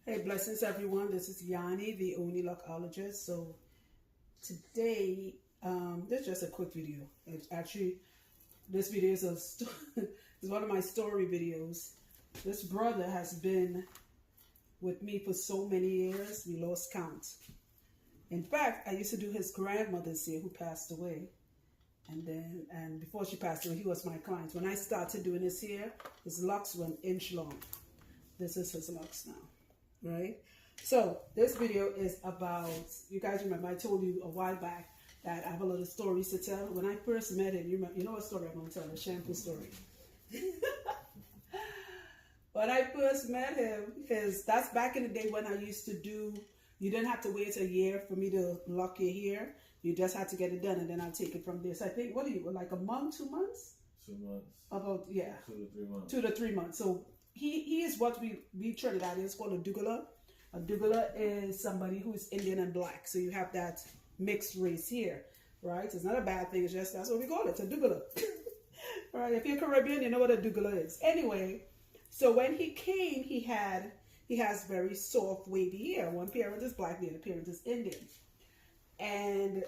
Hey, blessings everyone. This is Yanni, the only Loc'ologist. So today, this is just a quick video. It's actually, this video is is one of my story videos. This brother has been with me for so many years, we lost count. In fact, I used to do his grandmother's hair who passed away. And before she passed away, he was my client. When I started doing his hair, his locks were 1 inch long. This is his locks now. Right? So this video is about, you guys remember I told you a while back that I have a lot of stories to tell. When I first met him, you know what story I'm going to tell, the shampoo story. When I first met him, that's back in the day when I used to do, you didn't have to wait a year for me to lock your hair. You just had to get it done and then I'll take it from there. So I think, what are you, like a month, 2 months? 2 months. About, yeah. 2 to 3 months. 2 to 3 months. So he is what we Trinidadians call a dougala. A dougala is somebody who is Indian and black. So you have that mixed race here, right? It's not a bad thing. It's just that's what we call it. It's a dougala. Right? If you're Caribbean, you know what a dougala is. Anyway, so when he came, he has very soft, wavy hair. One parent is black, the other parent is Indian. And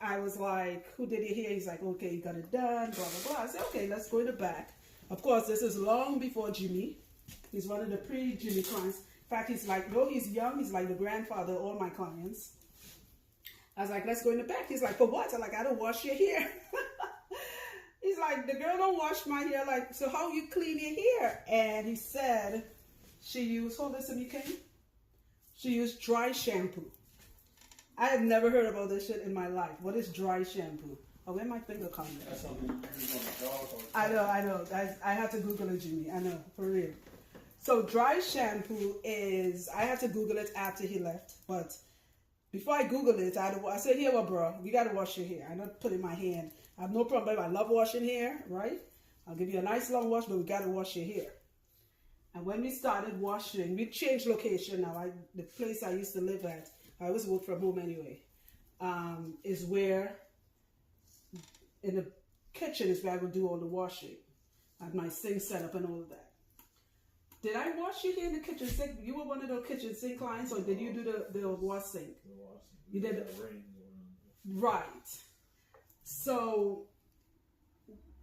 I was like, who did your hair? He's like, okay, you got it done, blah, blah, blah. I said, okay, let's go in the back. Of course, this is long before Jimmy. He's one of the pre-Jimmy clients. In fact, he's like, though he's young, he's like the grandfather of all my clients. I was like, let's go in the back. He's like, for what? I'm like, I don't wash your hair. He's like, the girl don't wash my hair. Like, so how you clean your hair? And he said, she used, hold this to me, King. She used dry shampoo. I have never heard about this shit in my life. What is dry shampoo? Oh, where my finger coming? I know. I had to Google it, Jimmy. I know, for real. So dry shampoo is, I had to Google it after he left. But before I Google it, I said, here, well, bro, we got to wash your hair. I not put it in my hand. I have no problem. I love washing hair, right? I'll give you a nice long wash, but we got to wash your hair. And when we started washing, we changed location now. The place I used to live at, I always work from home anyway, is where, in the kitchen is where I would do all the washing. I had my sink set up and all of that. Did I wash your hair in the kitchen sink? You were one of those kitchen sink clients, or did you do the wash sink? You did it. Right. So,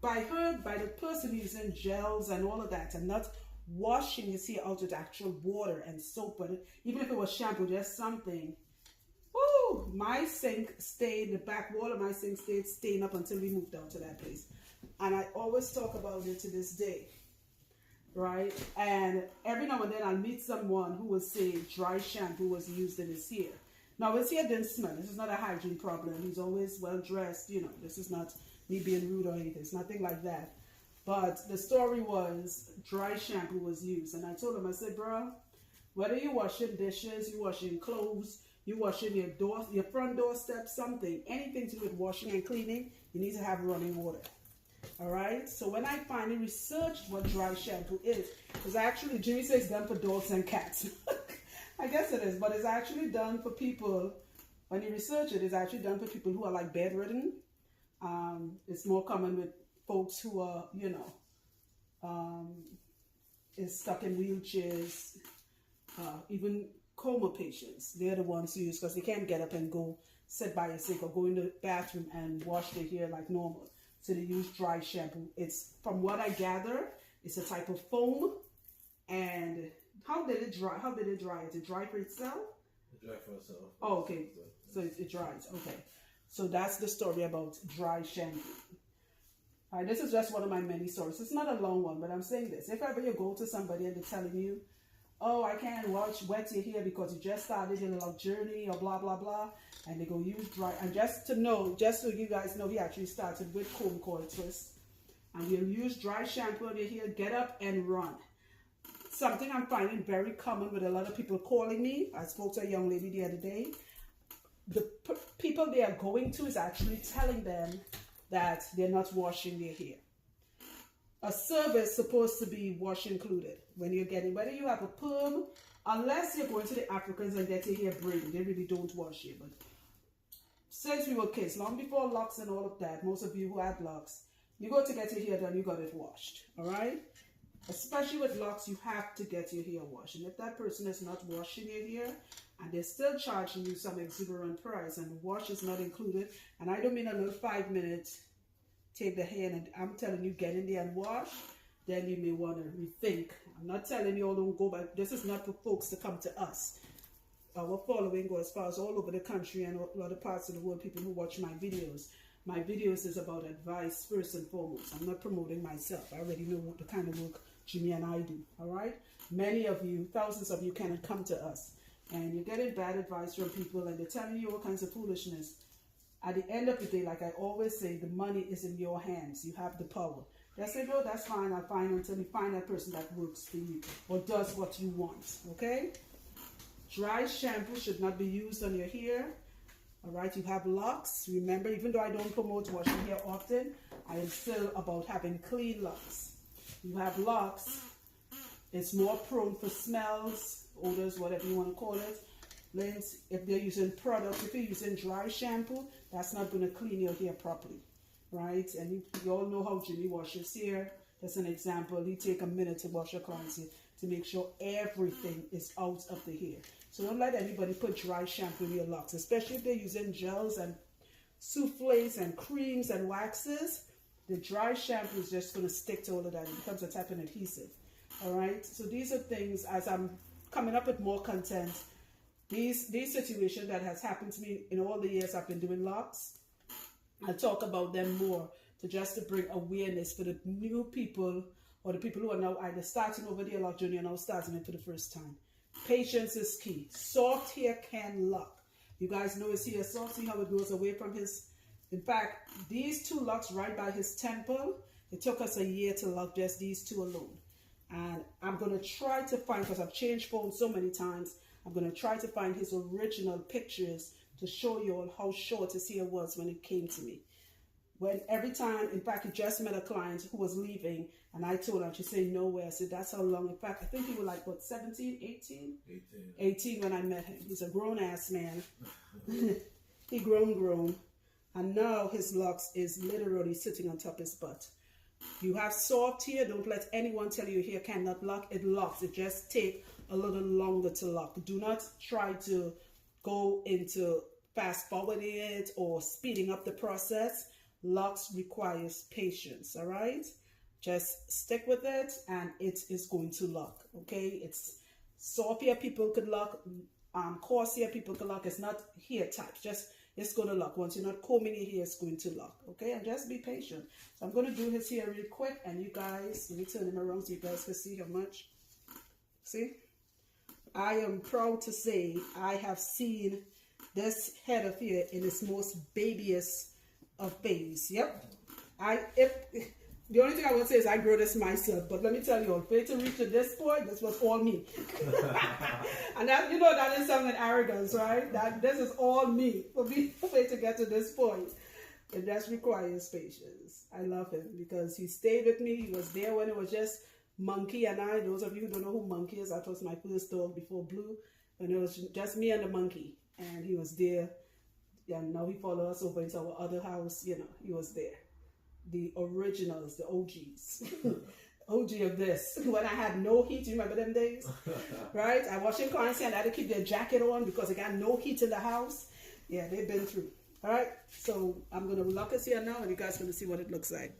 by the person using gels and all of that, and not washing his hair out with actual water and soap, but even if it was shampoo, just something. Woo! My sink stayed, the back wall of my sink stayed staying up until we moved out to that place. And I always talk about it to this day, right? And every now and then I'll meet someone who will say dry shampoo was used in his hair. Now his hair didn't smell. This is not a hygiene problem. He's always well dressed. You know, this is not me being rude or anything. It's nothing like that. But the story was dry shampoo was used. And I told him, I said, bro, whether you're washing dishes, you're washing clothes, you're washing your front doorstep, something, anything to do with washing and cleaning, you need to have running water. All right? So when I finally researched what dry shampoo is, it's actually, Jimmy says it's done for dogs and cats. I guess it is, but it's actually done for people, when you research it, it's actually done for people who are like bedridden. It's more common with folks who are, you know, is stuck in wheelchairs, even coma patients. They're the ones who use, because they can't get up and go sit by a sink or go in the bathroom and wash their hair like normal. So they use dry shampoo. It's, from what I gather, it's a type of foam. And how did it dry? How did it dry? Is it dry for itself? It dry for itself. Oh, okay. So it dries. Okay. So that's the story about dry shampoo. All right, this is just one of my many stories. It's not a long one, but I'm saying this. If ever you go to somebody and they're telling you, oh, I can't wet your hair because you just started your little journey or blah, blah, blah, and they go use dry. And just to know, just so you guys know, he actually started with comb coil twist. And we'll use dry shampoo on your hair, get up and run. Something I'm finding very common with a lot of people calling me. I spoke to a young lady the other day. The people they are going to is actually telling them that they're not washing their hair. A service supposed to be wash included when you're getting, whether you have a perm, unless you're going to the Africans and get your hair braided, they really don't wash it. But since we were kids, long before locks and all of that, most of you who had locks, you go to get your hair done, you got it washed, all right? Especially with locks, you have to get your hair washed. And if that person is not washing your hair and they're still charging you some exuberant price and the wash is not included, and I don't mean a little 5 minutes, take the hair and I'm telling you get in there and wash, then you may want to rethink. I'm not telling you all don't go, but this is not for folks to come to us. Our following goes as far as all over the country and a lot of parts of the world, people who watch my videos. My videos is about advice first and foremost. I'm not promoting myself. I already know what the kind of work Jimmy and I do, all right? Many of you, thousands of you can come to us and you're getting bad advice from people and they're telling you all kinds of foolishness. At the end of the day, like I always say, the money is in your hands. You have the power. They say, no, that's fine. I'll find until you find that person that works for you or does what you want, okay? Dry shampoo should not be used on your hair. All right, you have locks. Remember, even though I don't promote washing hair often, I am still about having clean locks. You have locks. It's more prone for smells, odors, whatever you want to call it. Lens, if they're using products, if you're using dry shampoo, that's not going to clean your hair properly, right? And you all know how Jimmy washes hair. That's an example. He take a minute to wash your client's hair to make sure everything is out of the hair. So don't let anybody put dry shampoo in your locks, especially if they're using gels and souffles and creams and waxes. The dry shampoo is just going to stick to all of that. It becomes a type of adhesive. All right. So these are things, as I'm coming up with more content, these situations that has happened to me in all the years I've been doing locks, I'll talk about them more to bring awareness for the new people or the people who are now either starting over their lock journey or now starting it for the first time. Patience is key. Soft hair can lock. You guys know his hair soft. See how it goes away from his. In fact, these two locks right by his temple, it took us a year to lock just these two alone. And I'm going to try to find, because I've changed phones so many times, I'm going to try to find his original pictures to show you all how short his hair was when it came to me. When every time, in fact, he just met a client who was leaving, and I told her, she said, no way. I said, that's how long. In fact, I think he was like, what, 17, 18? 18 when I met him. He's a grown-ass man. He grown. And now his locks is literally sitting on top of his butt. You have soft hair. Don't let anyone tell you your hair cannot lock. It locks. It just takes a little longer to lock. Do not try to go into fast forwarding it or speeding up the process. Locks requires patience, all right? Just stick with it and it is going to lock, okay? It's soft hair people could lock, coarse hair people could lock. It's not hair types, just it's going to lock. Once you're not combing your hair, it's going to lock, okay? And just be patient. So I'm going to do his hair real quick and you guys, let me turn him around so you guys can see how much. See? I am proud to say I have seen this head of hair in its most babyest of phase. Yep. The only thing I would say is I grow this myself, but let me tell you all, for it to reach to this point, this was all me. And that, you know, that is something arrogance, right? That this is all me. For it to get to this point, it just requires patience. I love him because he stayed with me. He was there when it was just Monkey and I. Those of you who don't know who Monkey is, that was my first dog before Blue, and it was just me and the monkey, and he was there. Yeah, now he followed us over into our other house. You know, he was there. The originals, the OGs. OG of this. When I had no heat, you remember them days? Right? I was in Concy and I had to keep their jacket on because I got no heat in the house. Yeah, they've been through. All right? So I'm going to lock us here now and you guys are going to see what it looks like.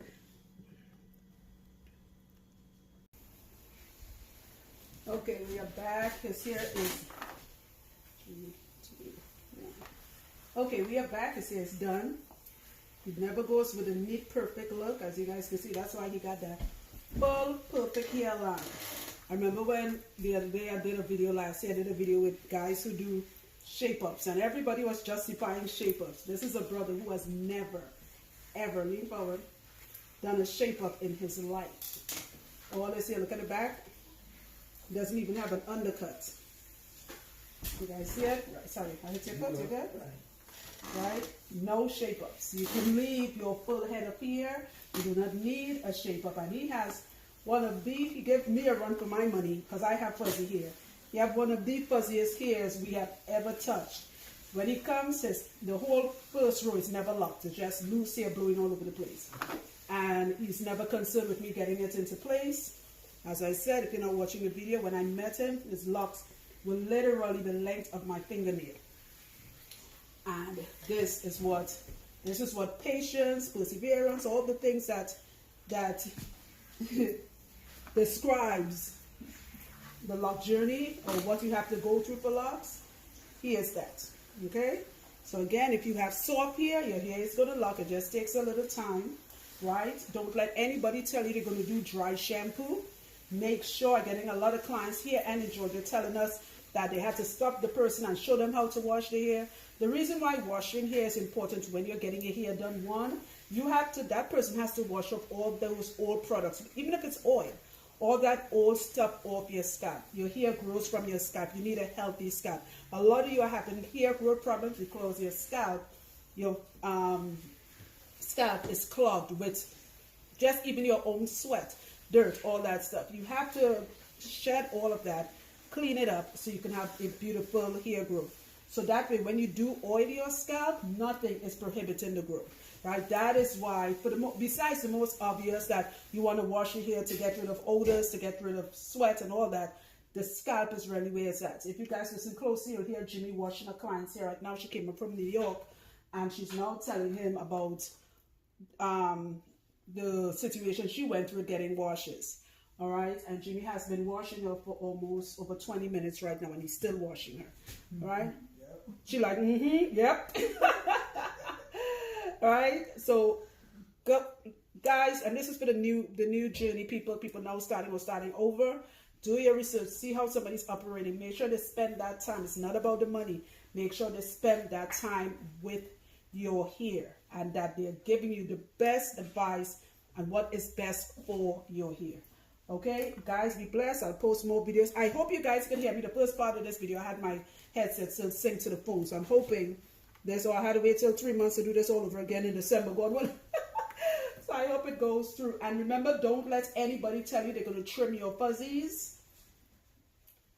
Okay, we are back. His hair is... Okay, we are back. His hair is done. It never goes with a neat, perfect look. As you guys can see, that's why he got that full, perfect hairline. I remember when the other day I did a video last year. I did a video with guys who do shape-ups, and everybody was justifying shape-ups. This is a brother who has never, ever, lean forward, done a shape-up in his life. All this here, look at the back. Doesn't even have an undercut. You guys see it? Right, sorry, I hit your foot, you good? Right? No shape-ups. You can leave your full head up here. You do not need a shape-up. And he has one of the, he gave me a run for my money because I have fuzzy hair. He have one of the fuzziest hairs we have ever touched. When he comes, the whole first row is never locked. It's just loose hair blowing all over the place. And he's never concerned with me getting it into place. As I said, if you're not watching the video, when I met him, his locks were literally the length of my fingernail. And this is what patience, perseverance, all the things that describes the lock journey or what you have to go through for locks. Here's that. Okay? So again, if you have soft hair, your hair is going to lock. It just takes a little time, right? Don't let anybody tell you they're going to do dry shampoo. Make sure, getting a lot of clients here and in Georgia telling us that they have to stop the person and show them how to wash their hair. The reason why washing hair is important when you're getting your hair done, one, that person has to wash up all those old products, even if it's oil, all that old stuff off your scalp. Your hair grows from your scalp. You need a healthy scalp. A lot of you are having hair growth problems because your scalp is clogged with just even your own sweat, dirt, all that stuff. You have to shed all of that, clean it up so you can have a beautiful hair growth. So that way, when you do oil your scalp, nothing is prohibiting the growth, right? That is why, besides the most obvious that you want to wash your hair to get rid of odors, to get rid of sweat and all that, the scalp is really where it's at. If you guys listen closely, you'll hear Jimmy washing a client's hair right now. She came up from New York, and she's now telling him about the situation she went through getting washes. All right, and Jimmy has been washing her for almost over 20 minutes right now, and he's still washing her. All right, yep. She like, yep. All right, so guys, and this is for the new journey people now starting over. Do your research, see how somebody's operating. Make sure they spend that time. It's not about the money. Make sure they spend that time with your hair, and that they're giving you the best advice and what is best for your hair. Okay, guys, be blessed. I'll post more videos. I hope you guys can hear me. The first part of this video, I had my headset still synced to the phone, so I'm hoping this. Or I had to wait till 3 months to do this all over again in December. God willing. So I hope it goes through. And remember, don't let anybody tell you they're going to trim your fuzzies.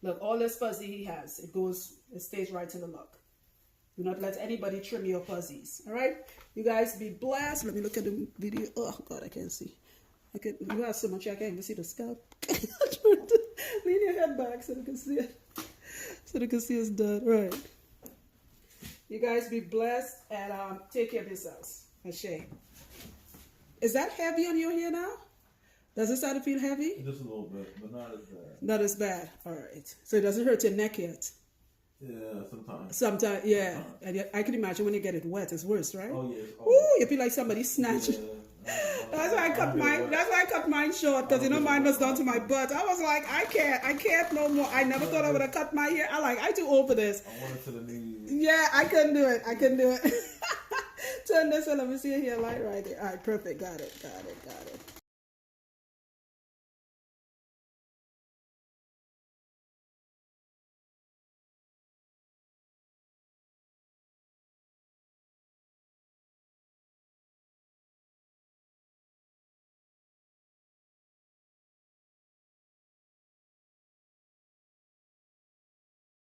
Look, all this fuzzy he has, it stays right in the lock. Do not let anybody trim your fuzzies. All right, you guys be blessed. Let me look at the video. Oh God, I can't see. You have so much I can't even see the scalp. Lean your head back so they can see it. So they can see it's done. Right. You guys be blessed and take care of yourselves. Ashay. Is that heavy on your hair now? Does it start to feel heavy? Just a little bit, but not as bad. Not as bad. All right. So it doesn't hurt your neck yet? Yeah, sometimes. Sometimes, yeah. And I can imagine when you get it wet, it's worse, right? Oh, yeah. Ooh, you feel like somebody snatched. Yeah. That's why I cut mine short, because mine was down to my butt. I was like, I can't no more. I never thought I would have cut my hair. I too old for this. I wanted to the knees. Yeah, I couldn't do it. Turn this on. Let me see your hair light right there. All right, perfect. Got it.